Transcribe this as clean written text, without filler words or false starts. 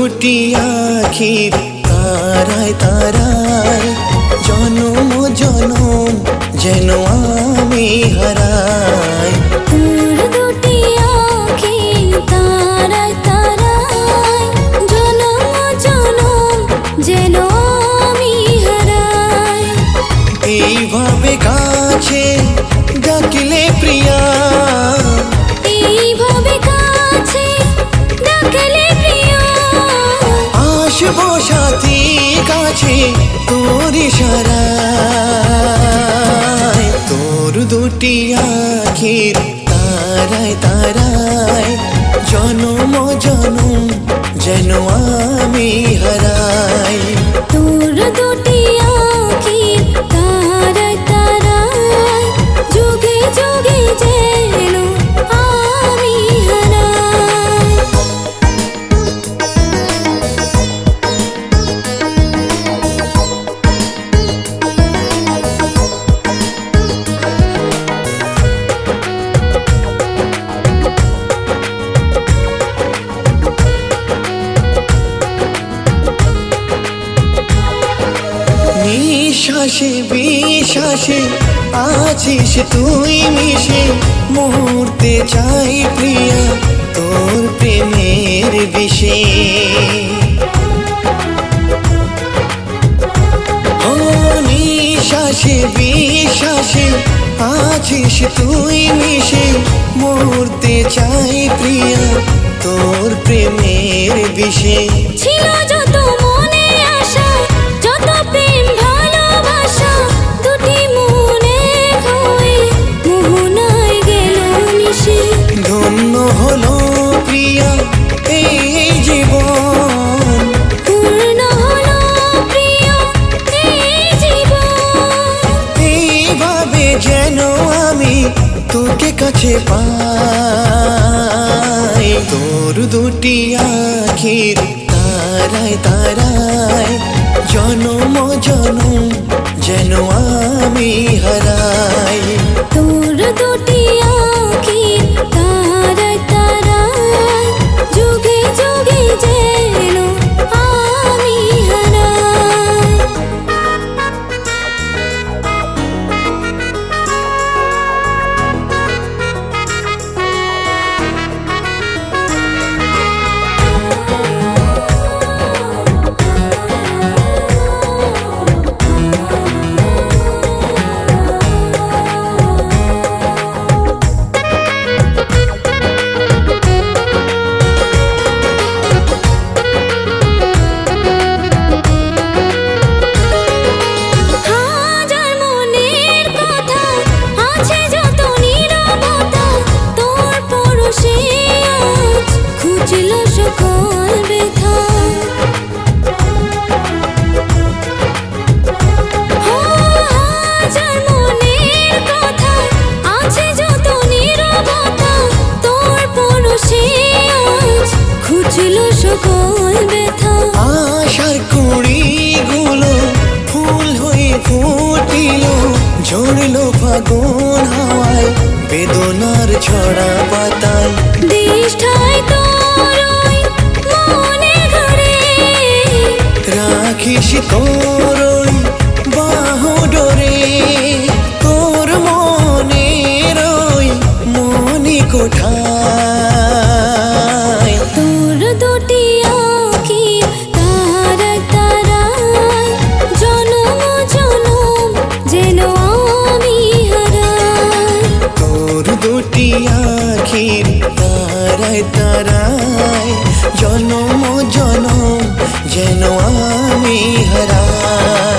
দুটি আখির তারায় তারায় জনম জনম যেন আমি হারাই। তোর দুটি আখির তারায় তারায় জনম জনম যেন আমি হারাই। এইভাবে কাছে ডাকলে প্রিয়া, এইভাবে কাছে ডাকলে প্রিয়া, আসবো সাথী কাছে তোর ইশারায়। তোর দুটি আখির তারায় তারায় জনম জনম যেন আমি হারাই। তোর দুটি আখির তারায় তারায় যুগে যুগে যেন আমি হারাই। নিঃশ্বাসে বিশ্বাসে আছিস তুই মিশে, মুহূর্তে চাই প্রিয়া তোর প্রেমের বিষে। ও নিঃশ্বাসে বিশ্বাসে আছিস তুই মিশে, মুহূর্তে চাই প্রিয়া তোর প্রেমের বিষে। ছিল যত মনে আশা, যত প্রেম ভালোবাসা, দুটি মনে হয়ে মোহনায় গেল মিশে। ধন্য হলো প্রিয়া এই জীবন, পূর্ণ হলো প্রিয় এই জীবন। এইভাবে যেন আমি তোকে কাছে পাই। তোর দুটি আখির তারায় তারায় জনম জনম যেন আমি হারাই। তোর দুটি আখির তারায় তারায় যুগে যুগে যেন আমি হারাই। হাজার মনের কথা আছে যত নীরবতা, তোর পরশে আজ খুঁজল সকল ব্যথা। হাজার মনের কথা আছে যত নীরবতা, তোর পরশে আজ খুঁজল সকল ব্যথা। আশার কুড়িগুলো ফুল হয়ে ফুটিল, ঝরলো ফাগুন হাওয়ায় বেদনার ছড়া পাতায়। দিষ্ঠায় তোর ওই মনে ঘরে রাখিস তোর ওই বাহু ডোরে, তোর মনের ওই মনি কোঠায়। তোর দুটি আখির তারায় তারায় জনম জনম যেন আমি হারাই। তোর দুটি আখির তারায় তারায় জনম জনম যেন আমি হারাই।